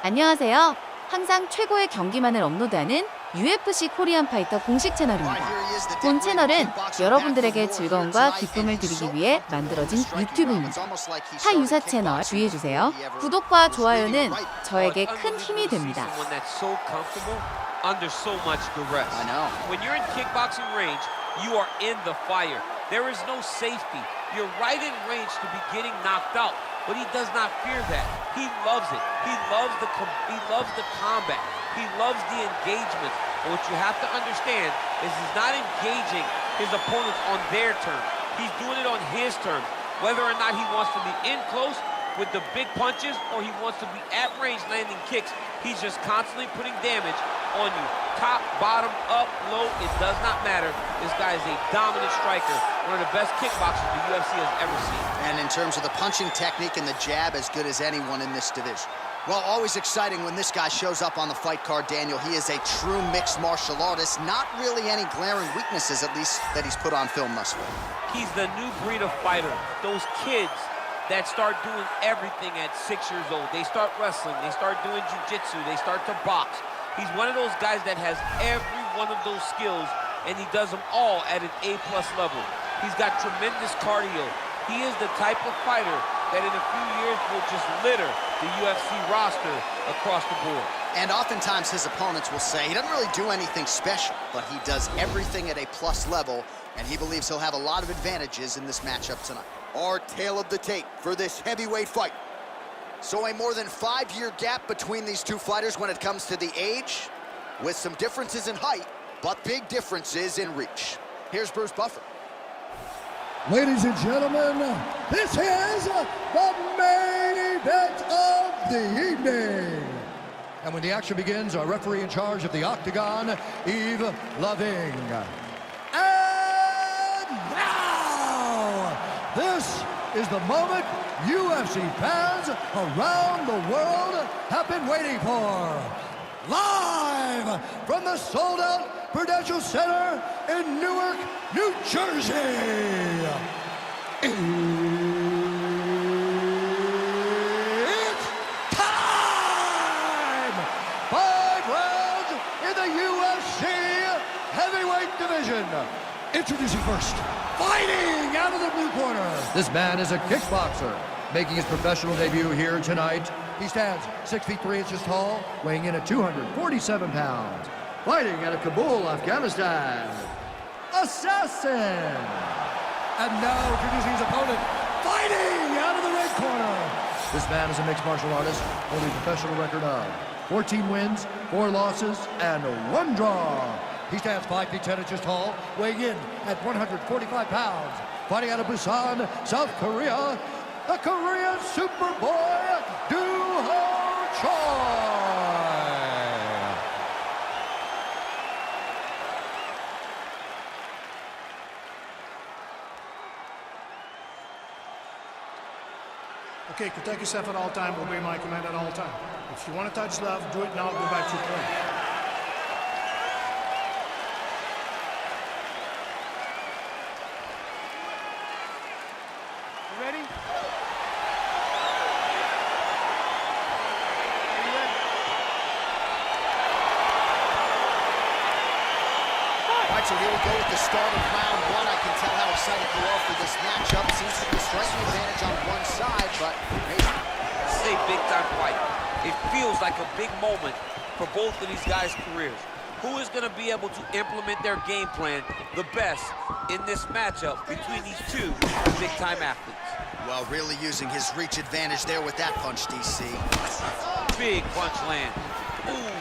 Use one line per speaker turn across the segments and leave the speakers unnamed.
안녕하세요. 항상 최고의 경기만을 업로드하는 UFC 코리안파이터 공식 채널입니다. 본 채널은 여러분들에게 즐거움과 기쁨을 드리기 위해 만들어진 유튜브입니다. 타 유사 채널 주의해주세요. 구독과 좋아요는 저에게 큰 힘이 됩니다.
Under so much duress.
I know.
When you're in kickboxing range, you are in the fire. There is no safety. You're right in range to be getting knocked out, but he does not fear that. He loves it. He loves the combat. He loves the engagement. But what you have to understand is he's not engaging his opponents on their terms. He's doing it on his terms. Whether or not he wants to be in close with the big punches or he wants to be at range landing kicks, he's just constantly putting damage on you. Top, bottom, up, low, it does not matter. This guy is a dominant striker, one of the best kickboxers the UFC has ever seen.
And in terms of the punching technique and the jab, as good as anyone in this division. Well, always exciting when this guy shows up on the fight card, Daniel. He is a true mixed martial artist. Not really any glaring weaknesses, at least, that he's put on film thus far.
He's the new breed of fighter. Those kids that start doing everything at 6 years old. They start wrestling, they start doing jiu-jitsu, they start to box. He's one of those guys that has every one of those skills, and he does them all at an A+ level. He's got tremendous cardio. He is the type of fighter that in a few years will just litter the UFC roster across the board.
And oftentimes his opponents will say he doesn't really do anything special, but he does everything at a plus level, and he believes he'll have a lot of advantages in this matchup tonight. Our tale of the tape for this heavyweight fight. So a more than 5-year gap between these two fighters when it comes to the age, with some differences in height, but big differences in reach. Here's Bruce Buffer.
Ladies and gentlemen, this is the main event of the evening. And when the action begins, our referee in charge of the Octagon, Yves Loving. And now, this is the moment UFC fans around the world have been waiting for. Live from the sold-out Prudential Center in Newark, New Jersey. It's time! 5 rounds in the UFC heavyweight division. Introducing first, fighting out of the blue corner. This man is a kickboxer, making his professional debut here tonight. He stands 6 feet 3 inches tall, weighing in at 247 pounds. Fighting out of Kabul, Afghanistan, Assassin. And now introducing his opponent, fighting out of the red corner. This man is a mixed martial artist, holding a professional record of 14 wins, 4 losses, and 1 draw. He stands 5 feet 10 inches tall, weighing in at 145 pounds. Fighting out of Busan, South Korea, the Korean Superboy, Do-Ho Choi.
Okay, protect yourself at all time, obey my command at all time. If you want to touch love, do it now, go back to your point. You ready?
All right, so here we go with the start of round 1. I can tell how excited you are for this matchup. Seems to be a striking advantage on one side, but maybe.
This is a big-time fight. It feels like a big moment for both of these guys' careers. Who is going to be able to implement their game plan the best in this matchup between these two big-time athletes?
Well, really using his reach advantage there with that punch, DC.
Big punch land. Ooh.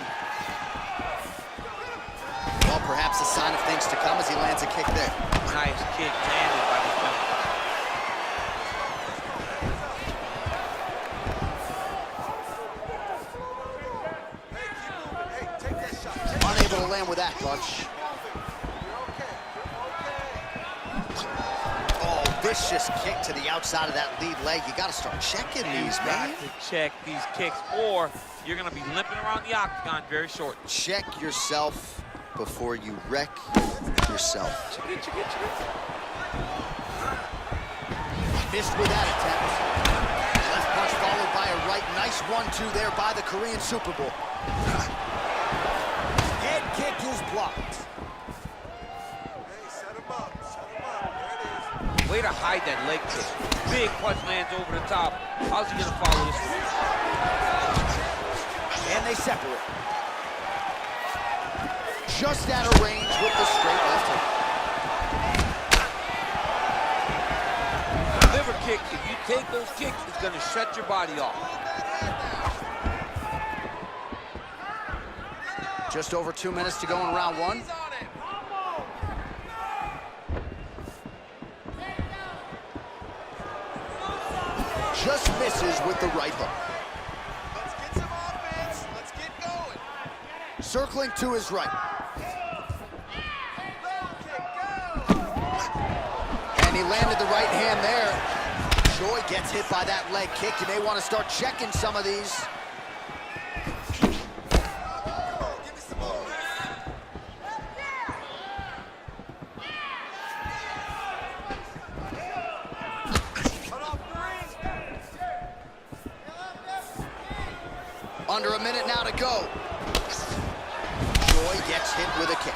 Well, perhaps a sign of things to come as he lands a kick there.
Nice kick landed by the fella.
Unable to land with that punch. Oh, vicious kick to the outside of that lead leg. You got to start checking these, man.
You got to check these kicks, or you're going to be limping around the octagon very short.
Check yourself before you wreck yourself. Missed with that attempt. Left punch followed by a right. right. Nice 1-2 there by the Korean Super Bowl. Head kick is blocked.
Hey, set him up. Set him up. There it is.
Way to hide that leg kick. Big punch lands over the top. How's he gonna follow this one?
And they separate. Just out of range with the straight left hook.
Liver kick, if you take those kicks, it's gonna shut your body off.
Just over 2 minutes to go in round one. Just misses with the right hook.
Let's get some offense. Let's get going.
Circling to his right. And he landed the right hand there. Choi gets hit by that leg kick. You may want to start checking some of these.
Give me some more. Cut off the ring.
Under a minute now to go. Choi gets hit with a kick.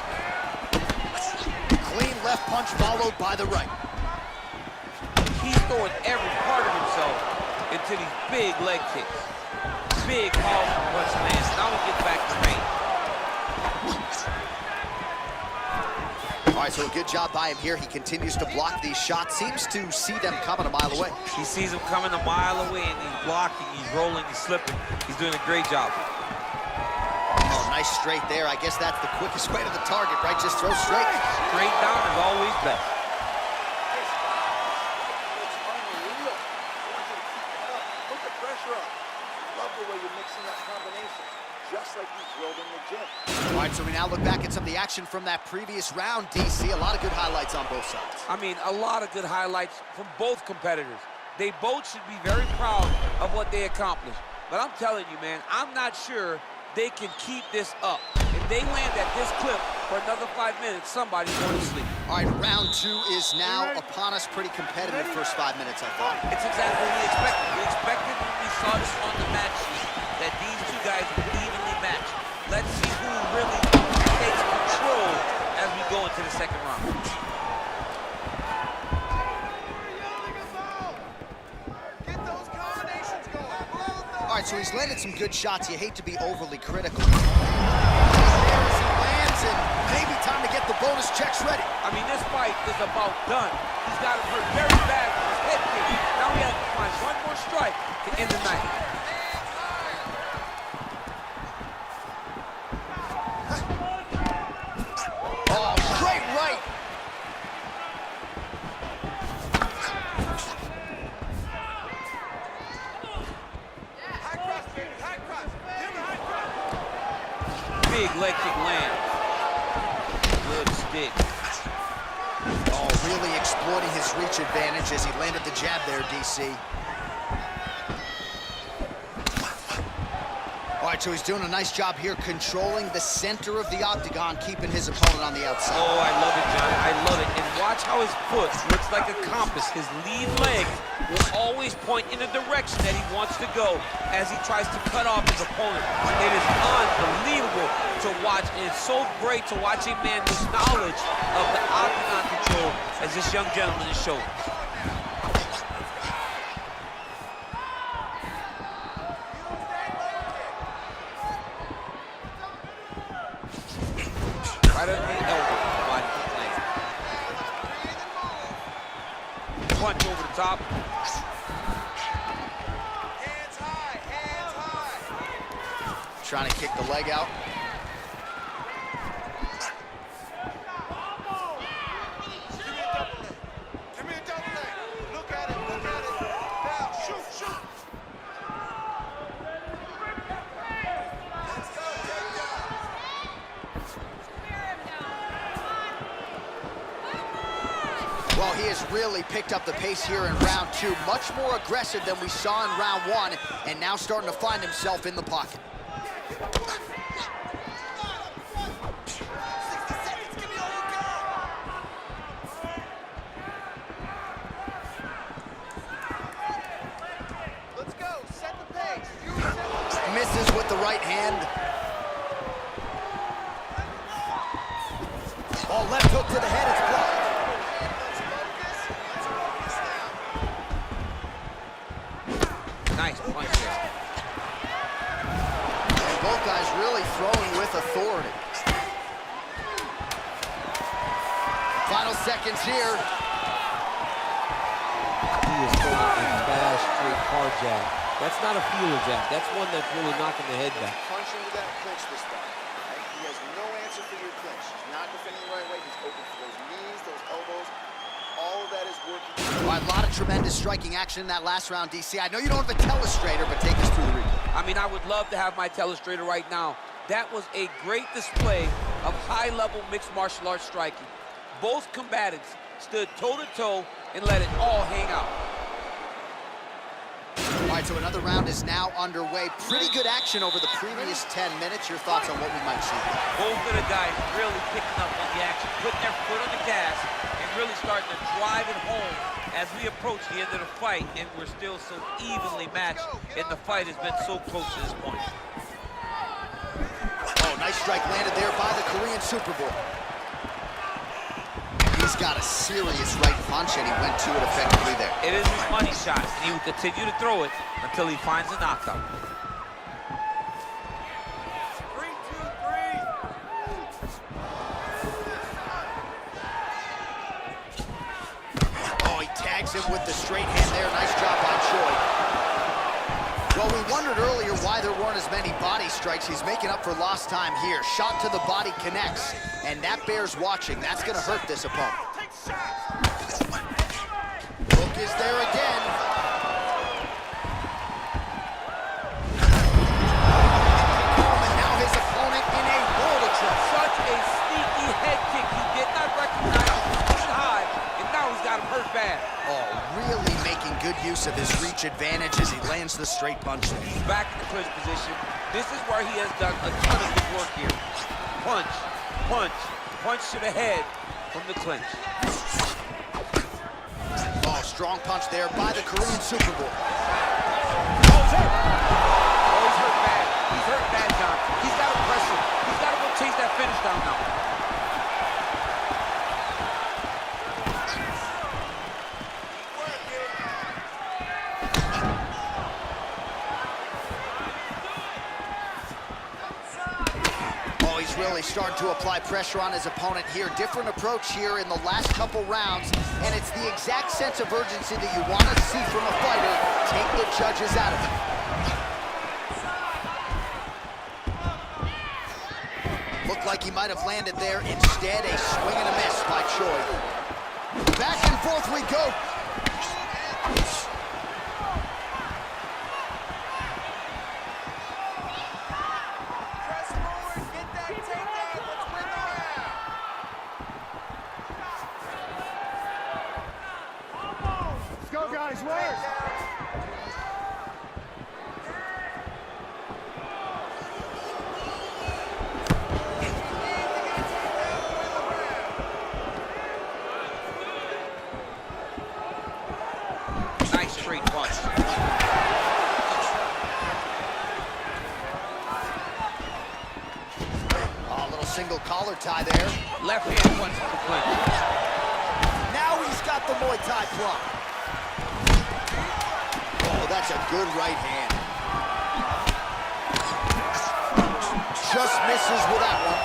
Clean left punch followed by the right.
He's throwing every part of himself into these big leg kicks. Big, powerful punch lands. Now he gets back to range.
All right, so a good job by him here. He continues to block these shots. Seems to see them coming a mile away.
He sees him coming a mile away, and he's blocking, he's rolling, he's slipping. He's doing a great job.
Oh, nice straight there. I guess that's the quickest way to the target, right? Just throw straight.
Straight down is always best.
It's unreal. I want you to keep it up. Put the pressure on. Love the way you're mixing that combination, just like you drilled in the gym.
All right, so we now look back at some of the action from that previous round, DC. A lot of good highlights on both sides.
I mean, a lot of good highlights from both competitors. They both should be very proud of what they accomplished. But I'm telling you, man, I'm not sure they can keep this up. If they land at this clip for another 5 minutes, somebody's going to sleep.
All right, round two is now upon us. Pretty competitive first 5 minutes, I thought.
It's exactly what we expected. We expected when we saw this on the match sheet that these two guys would evenly match. Let's see who really takes control as we go into the second round.
Get those combinations going. Blow them.
All right, so he's landed some good shots. You hate to be overly critical. There as he lands, and maybe time to get the bonus checks ready.
I mean, this fight is about done. He's got him hurt very bad with his head kick. Now he has to find one more strike to end the night.
Oh, great right.
High cross, baby. High cross. Give him a high cross.
Big leg kick lands. Good stick.
Oh, really exploiting his reach advantage as he landed the jab there, DC. All right, so he's doing a nice job here controlling the center of the octagon, keeping his opponent on the outside.
Oh, I love it, John. I love it. And watch how his foot looks like a compass. His lead leg will always point in the direction that he wants to go as he tries to cut off his opponent. It is unbelievable to watch. And it's so great to watch a man whose knowledge of the octagon control as this young gentleman is showing. Right under the elbow, body kick lands. Punch over the top.
Hands high. Hands high.
Trying to kick the leg out.
Give me a double leg. Look at it. Look at it. Now, shoot, shoot. Let's go. Take it down.
Well, he has really picked up the pace here in round two. Much more aggressive than we saw in round one, and now starting to find himself in the pocket.
60 seconds. Give me all you got. Let's go. Set the pace.
right hand. Oh, left hook to the head, it's blocked.
Nice punch there.
And both guys really throwing with authority. Final seconds here.
He is throwing a fast, straight hard jab. That's not a feeler jab. That's one that's really knocking the head back.
Punching with that clinch this time. Right? He has no answer for your clinch. He's not defending the right way. He's open for those knees, those elbows. All of that is working.
All right, a lot of tremendous striking action in that last round, DC. I know you don't have a telestrator, but take us through the replay.
I mean, I would love to have my telestrator right now. That was a great display of high-level mixed martial arts striking. Both combatants stood toe-to-toe and let it all hang out.
All right, so another round is now underway. Pretty good action over the previous 10 minutes. Your thoughts on what we might see here?
Both of the guys really picking up on the action, putting their foot on the gas, and really starting to drive it home as we approach the end of the fight, and we're still so evenly matched, and the fight has been so close to this point.
Oh, nice strike landed there by the Korean Super Bowl. He's got a serious right punch, and he went to it effectively there.
It is his money shot, and he will continue to throw it until he finds a knockout.
3, 2, 3.
Oh, he tags him with the straight hand there. Nice job by Choi. Well, we wondered earlier why there weren't as many body strikes. He's making up for lost time here. Shot to the body connects, and that bears watching. That's going to hurt this opponent. Hook is there again. And now his opponent in a world of trouble.
Such a sneaky head kick. He did not recognize he was pushing high, and now he's got him hurt bad.
Oh, really making good use of his reach advantage as he lands the straight punch there.
He's back in the clinch position. This is where he has done a ton of good work here. Punch, punch, punch to the head from the clinch.
Oh, strong punch there by the Korean Super Bowl.
Oh, he's hurt. Oh, he's hurt bad. He's hurt bad, John. He's got to press him. He's got to go chase that finish down now.
Really starting to apply pressure on his opponent here. Different approach here in the last couple rounds, and it's the exact sense of urgency that you want to see from a fighter. Take the judges out of it. Looked like he might have landed there. Instead, a swing and a miss by Choi. Back and forth we go.
Go, guys, work!
Nice straight punch.
Oh, a little single collar tie there.
Left hand punch to the clinch.
Now he's got the Muay Thai plug. Oh, that's a good right hand. Just misses with that one.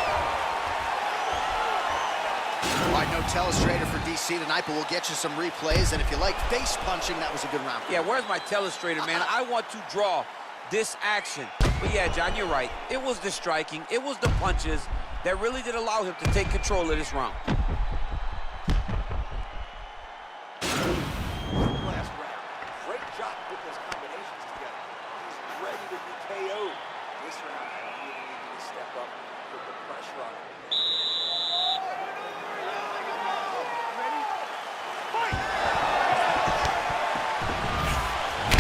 All right, no telestrator for DC tonight, but we'll get you some replays. And if you like face punching, that was a good round.
Yeah, where's my telestrator, man? I want to draw this action. But yeah, John, you're right. It was the striking, it was the punches that really did allow him to take control of this round.
Last round. Great job putting those combinations together. He's ready to be KO'd. This round, he really needed to step up, put the pressure on him.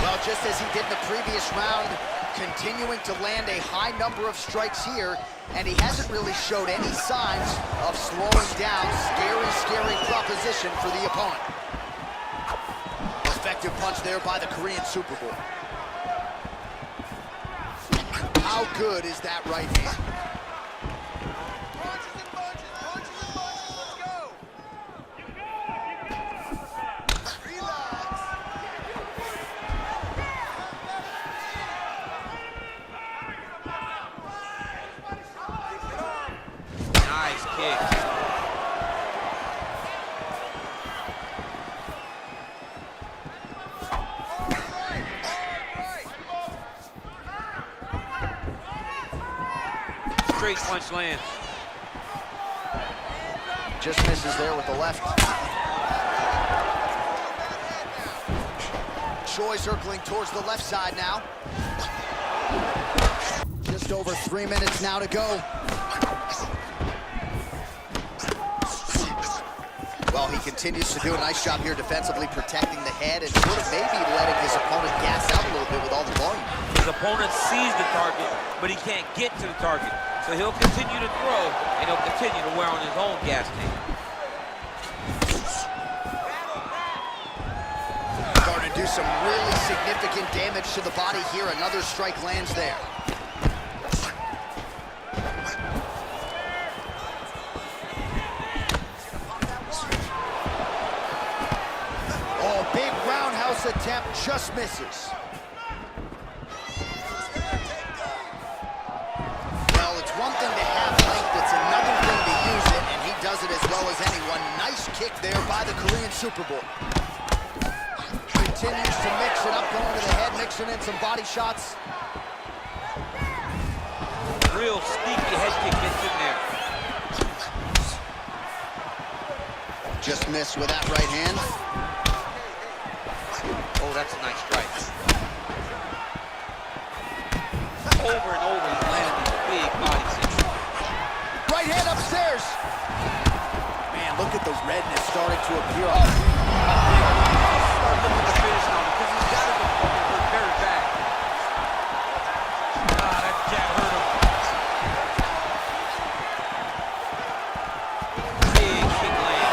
Well, just as he did in the previous round, continuing to land a high number of strikes here, and he hasn't really showed any signs of slowing down. Scary, scary proposition for the opponent. Effective punch there by the Korean Super Bowl. How good is that right hand?
Nice kick. Straight punch lands.
Just misses there with the left. Choi circling towards the left side now. Just over 3 minutes now to go. Well, he continues to do a nice job here defensively protecting the head and sort of maybe letting his opponent gas out a little bit with all the volume.
His opponent sees the target, but he can't get to the target. So he'll continue to throw, and he'll continue to wear on his own gas tank.
Starting to do some really significant damage to the body here. Another strike lands there. Oh, big roundhouse attempt, just misses. Well, it's one thing to have length, it's another thing to use it, and he does it as well as anyone. Nice kick there by the Korean Superboy. Continues to mix it up, going to the head, mixing in some body shots.
Real sneaky head kick gets in there.
Just missed with that right hand.
Oh, that's a nice strike. Over and over, he's landing these big body kicks.
Right hand upstairs. Man, look at the redness starting to appear.
Start looking at the finish now because he's got his opponent look very bad. Ah, that jab hurt him. Big kick land.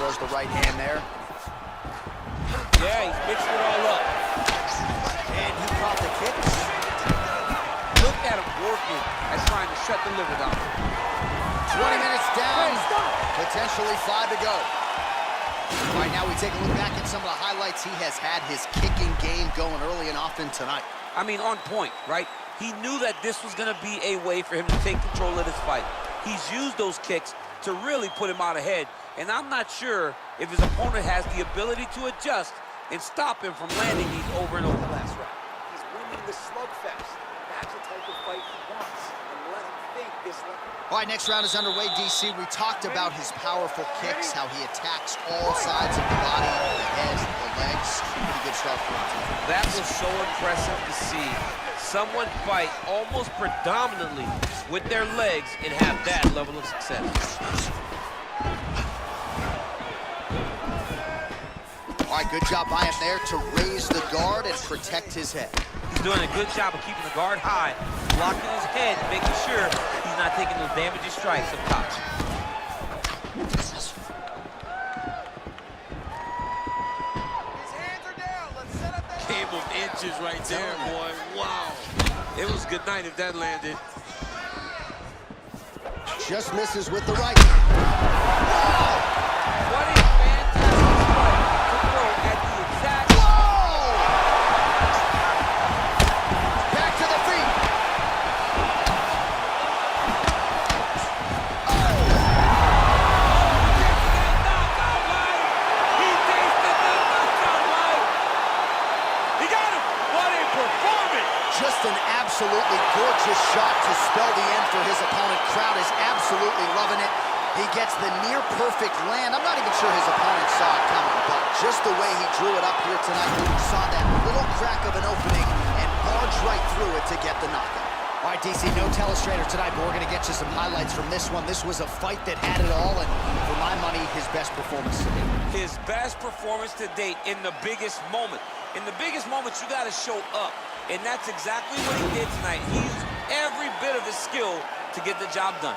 Throws the right hand there.
Yeah, he's mixing it all up.
And he caught the kick.
Look at him working at trying to shut the liver down.
20 minutes down, potentially 5 to go. All right, now we take a look back at some of the highlights. He has had his kicking game going early and often tonight.
I mean, on point, right? He knew that this was going to be a way for him to take control of this fight. He's used those kicks to really put him out ahead, and I'm not sure if his opponent has the ability to adjust and stop him from landing these over and over.
Last round. He's winning the slugfest. That's the type of fight he wants. And let him think this level.
All right, next round is underway, DC. We talked about his powerful kicks, how he attacks all sides of the body, the head, the legs. Pretty good start for him, too.
That was so impressive to see someone fight almost predominantly with their legs and have that level of success.
All right, good job by him there to raise the guard and protect his head.
He's doing a good job of keeping the guard high, blocking his head, making sure he's not taking those damaging strikes up top. Game of inches right there, boy. Wow. It was good night if that landed.
Just misses with the right.
What a fantastic strike to throw at the exact...
Whoa! Back to the feet.
He tasted the knockout life. He got him. What a performance.
Just an absolutely gorgeous shot to spell the end for his opponent. Crowd is absolutely loving it. He gets the near-perfect land. I'm not even sure his opponent saw it coming, but just the way he drew it up here tonight, he saw that little crack of an opening and barged right through it to get the knockout. All right, DC, no telestrator tonight, but we're going to get you some highlights from this one. This was a fight that had it all, and for my money, his best performance to date.
His best performance to date in the biggest moment. In the biggest moments, you got to show up, and that's exactly what he did tonight. He used every bit of his skill to get the job done.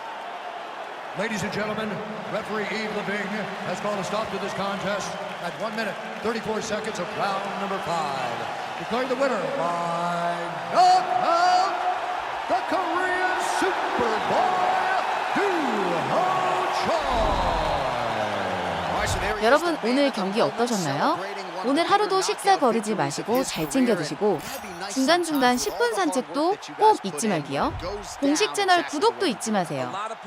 Ladies and gentlemen, referee Yves Leving has called a stop to this contest at 1 minute 34 seconds of round number 5. Declaring the winner by knockout, the Korean Superboy,
여러분 오늘 경기 어떠셨나요? 오늘 하루도 식사 거르지 마시고 잘 챙겨 드시고 중간중간 10분 산책도 꼭 잊지 말기요. 공식 채널 구독도 잊지 마세요.